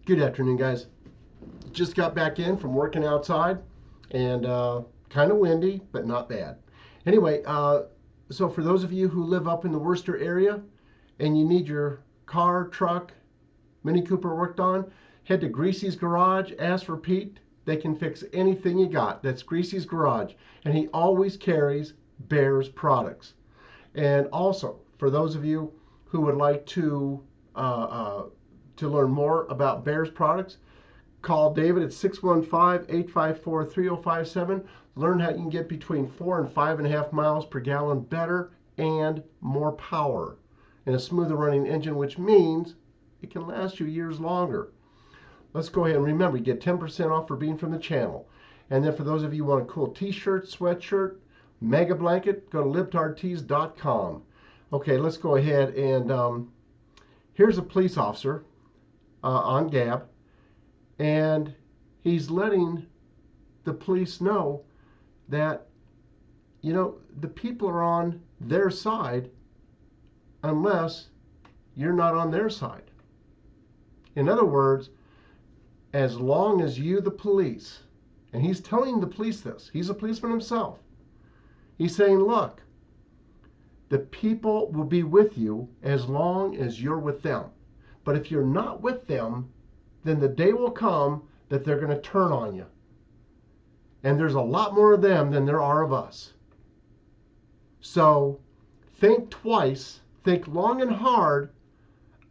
Good afternoon, guys. Just got back in from working outside and kind of windy, but not bad. Anyway, so for those of you who live up in the Worcester area and you need your car, truck, Mini Cooper worked on, head to Greasy's Garage, ask for Pete. They can fix anything you got. That's Greasy's Garage. And he always carries Bears products. And also, for those of you who would like to learn more about Bears products, call David at 615-854-3057. Learn how you can get between 4 and 5.5 miles per gallon better and more power in a smoother running engine, which means it can last you years longer. Let's go ahead and remember, you get 10% off for being from the channel. And then for those of you who want a cool t-shirt, sweatshirt, mega blanket, go to libtardtees.com. Okay, let's go ahead and here's a police officer on Gab, and he's letting the police know that, you know, the people are on their side unless you're not on their side. In other words, as long as you, the police, and he's telling the police this, he's a policeman himself, he's saying, look, the people will be with you as long as you're with them. But if you're not with them, then the day will come that they're going to turn on you. And there's a lot more of them than there are of us. So think twice, think long and hard.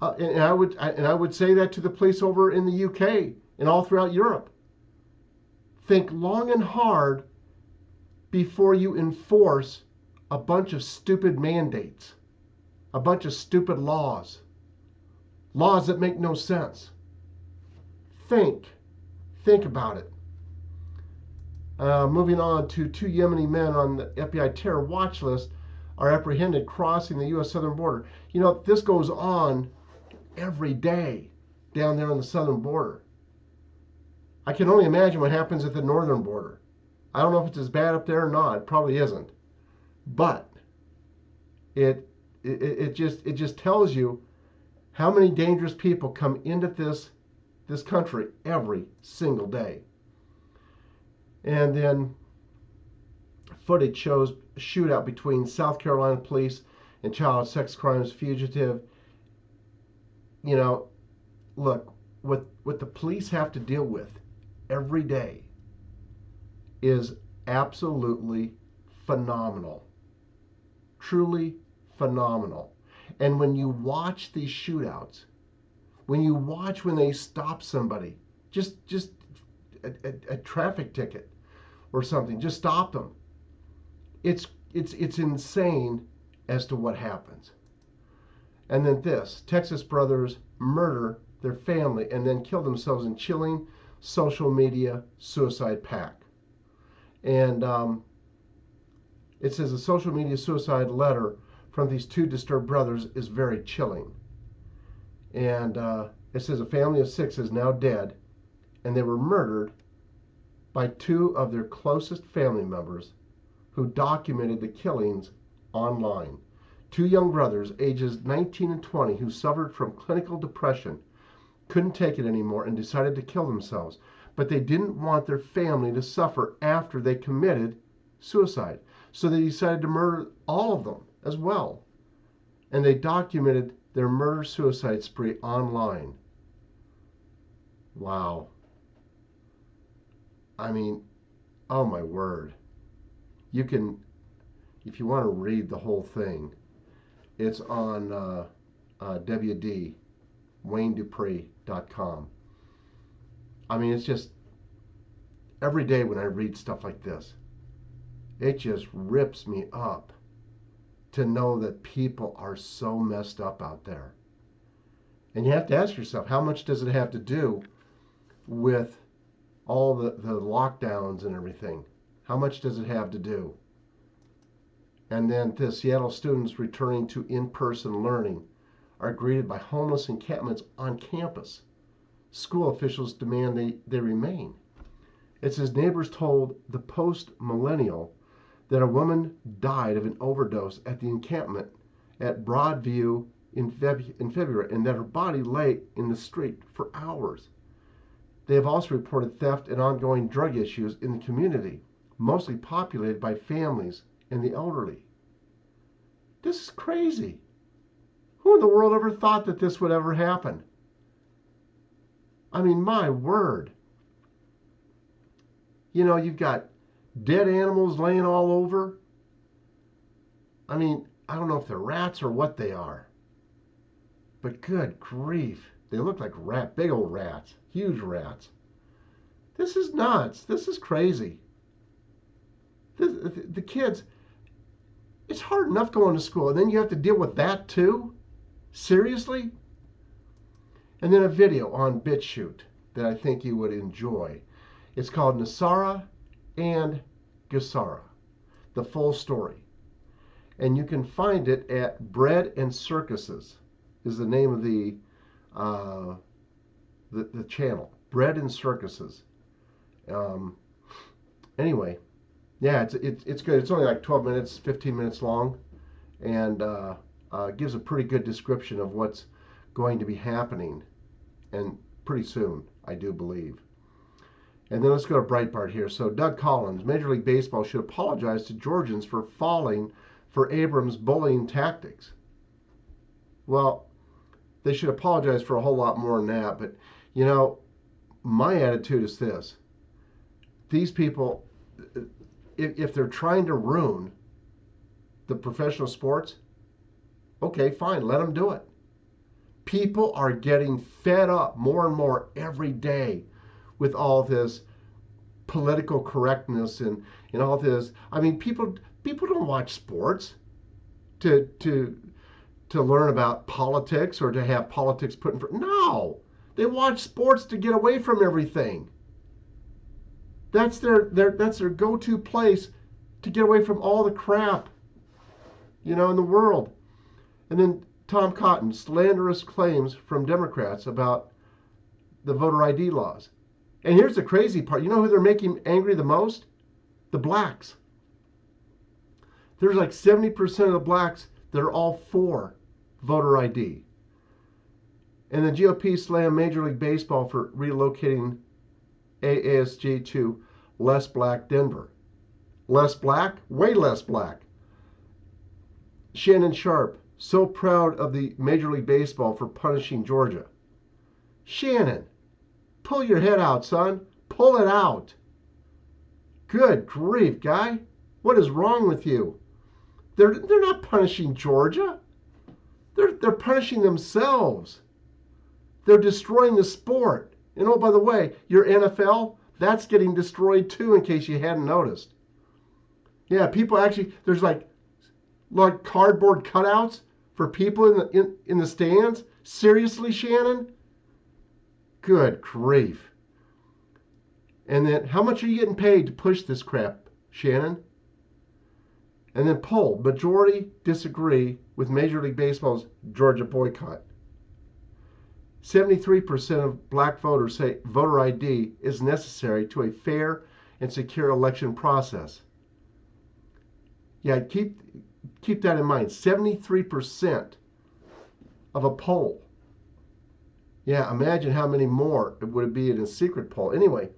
And I would say that to the police over in the UK and all throughout Europe. Think long and hard before you enforce a bunch of stupid mandates, a bunch of stupid laws that make no sense. Think about it. Moving on to 2 Yemeni men on the FBI terror watch list are apprehended crossing the U.S. southern border. You know, this goes on every day down there on the southern border. I can only imagine what happens at the northern border. I don't know if it's as bad up there or not. It probably isn't. But it just tells you how many dangerous people come into this country every single day. And then footage shows a shootout between South Carolina police and child sex crimes fugitive. You know, look, what the police have to deal with every day is absolutely phenomenal. Truly phenomenal. And when you watch these shootouts, when you watch when they stop somebody, just a traffic ticket or something, just stop them. It's insane as to what happens. And then this, Texas brothers murder their family and then kill themselves in chilling social media suicide pact. And it says a social media suicide letter from these 2 disturbed brothers is very chilling. And it says a family of 6 is now dead, and they were murdered by 2 of their closest family members who documented the killings online. 2 young brothers, ages 19 and 20, who suffered from clinical depression, couldn't take it anymore and decided to kill themselves. But they didn't want their family to suffer after they committed suicide. So they decided to murder all of them as well. And they documented their murder-suicide spree online. Wow. I mean, oh my word. You can, if you want to read the whole thing, it's on WayneDupree.com. I mean, it's just, every day when I read stuff like this, it just rips me up to know that people are so messed up out there. And you have to ask yourself, how much does it have to do with all the lockdowns and everything? How much does it have to do? And then the Seattle students returning to in-person learning are greeted by homeless encampments on campus. School officials demand they remain. It says neighbors told the Post-Millennial that a woman died of an overdose at the encampment at Broadview in February, and that her body lay in the street for hours. They have also reported theft and ongoing drug issues in the community, mostly populated by families and the elderly. This is crazy. Who in the world ever thought that this would ever happen? I mean, my word. You know, you've got dead animals laying all over. I mean, I don't know if they're rats or what they are. But good grief. They look like big old rats, huge rats. This is nuts. This is crazy. The kids, it's hard enough going to school, and then you have to deal with that too? Seriously? And then a video on BitChute that I think you would enjoy. It's called Nasara and Gesara, the full story. And you can find it at Bread and Circuses is the name of the channel. Bread and Circuses. Anyway, yeah, it's good. It's only like 12 minutes, 15 minutes long, and gives a pretty good description of what's going to be happening, and pretty soon, I do believe. And then let's go to Breitbart here. So Doug Collins, Major League Baseball should apologize to Georgians for falling for Abrams' bullying tactics. Well, they should apologize for a whole lot more than that. But, you know, my attitude is this. These people, if they're trying to ruin the professional sports, okay, fine, let them do it. People are getting fed up more and more every day with all this political correctness and all this. I mean, people don't watch sports to learn about politics or to have politics put in front. No, they watch sports to get away from everything. That's their go-to place to get away from all the crap, in the world. And then Tom Cotton, slanderous claims from Democrats about the voter ID laws. And here's the crazy part. You know who they're making angry the most? The blacks. There's like 70% of the blacks that are all for voter ID. And the GOP slammed Major League Baseball for relocating AASG to less black Denver. Less black? Way less black. Shannon Sharp, so proud of the Major League Baseball for punishing Georgia. Shannon, pull your head out, son. Pull it out. Good grief, guy. What is wrong with you? They're not punishing Georgia. They're punishing themselves. They're destroying the sport. And oh, by the way, your NFL, that's getting destroyed too, in case you hadn't noticed. Yeah, people actually, there's like cardboard cutouts for people in the stands. Seriously, Shannon? Good grief. And then, how much are you getting paid to push this crap, Shannon? And then poll, majority disagree with Major League Baseball's Georgia boycott. 73% of black voters say voter ID is necessary to a fair and secure election process. Yeah, keep that in mind. 73% of a poll. Yeah, imagine how many more it would be in a secret poll. Anyway,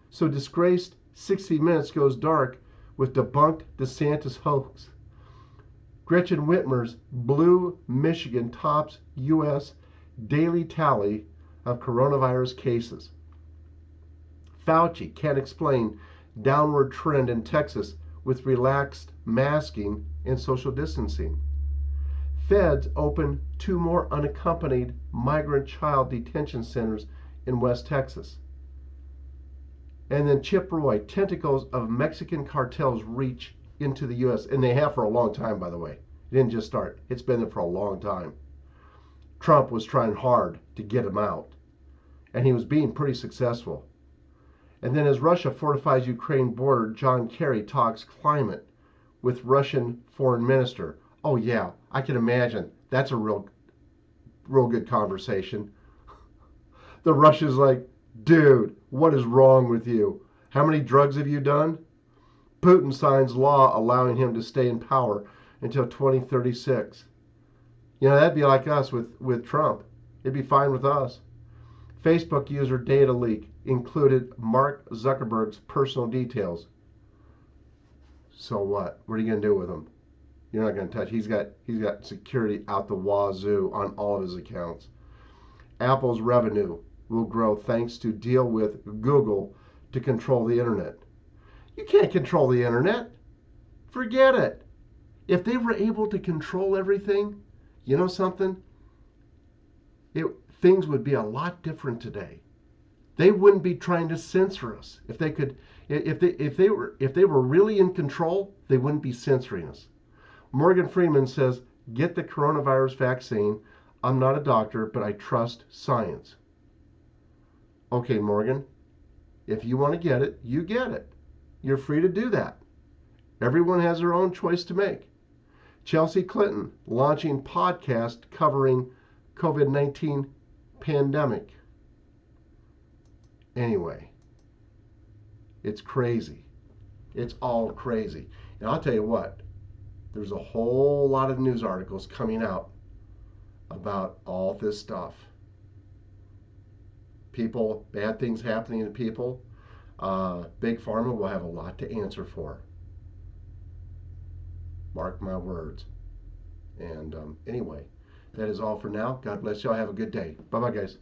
so disgraced 60 Minutes goes dark with debunked DeSantis hoax. Gretchen Whitmer's Blue Michigan tops U.S. daily tally of coronavirus cases. Fauci can't explain downward trend in Texas with relaxed masking and social distancing. Feds open 2 more unaccompanied migrant child detention centers in West Texas. And then Chip Roy, tentacles of Mexican cartels reach into the U.S. And they have for a long time, by the way. It didn't just start. It's been there for a long time. Trump was trying hard to get him out. And he was being pretty successful. And then as Russia fortifies Ukraine border, John Kerry talks climate with Russian foreign minister. Oh yeah, I can imagine. That's a real good conversation. The Russians like, dude, what is wrong with you? How many drugs have you done? Putin signs law allowing him to stay in power until 2036. That'd be like us with Trump. It'd be fine with us. Facebook user data leak. included Mark Zuckerberg's personal details. So what? What are you going to do with them? You're not going to touch. He's got security out the wazoo on all of his accounts. Apple's revenue will grow thanks to deal with Google to control the internet. You can't control the internet. Forget it. If they were able to control everything, you know something? It, things would be a lot different today. They wouldn't be trying to censor us. If they could, if they were really in control, they wouldn't be censoring us. Morgan Freeman says, "Get the coronavirus vaccine. I'm not a doctor, but I trust science." Okay, Morgan, if you want to get it, you get it. You're free to do that. Everyone has their own choice to make. Chelsea Clinton launching podcast covering COVID-19 pandemic. Anyway, it's crazy. It's all crazy. And I'll tell you what, there's a whole lot of news articles coming out about all this stuff. People, bad things happening to people. Big Pharma will have a lot to answer for. Mark my words. And anyway, that is all for now. God bless y'all. Have a good day. Bye-bye, guys.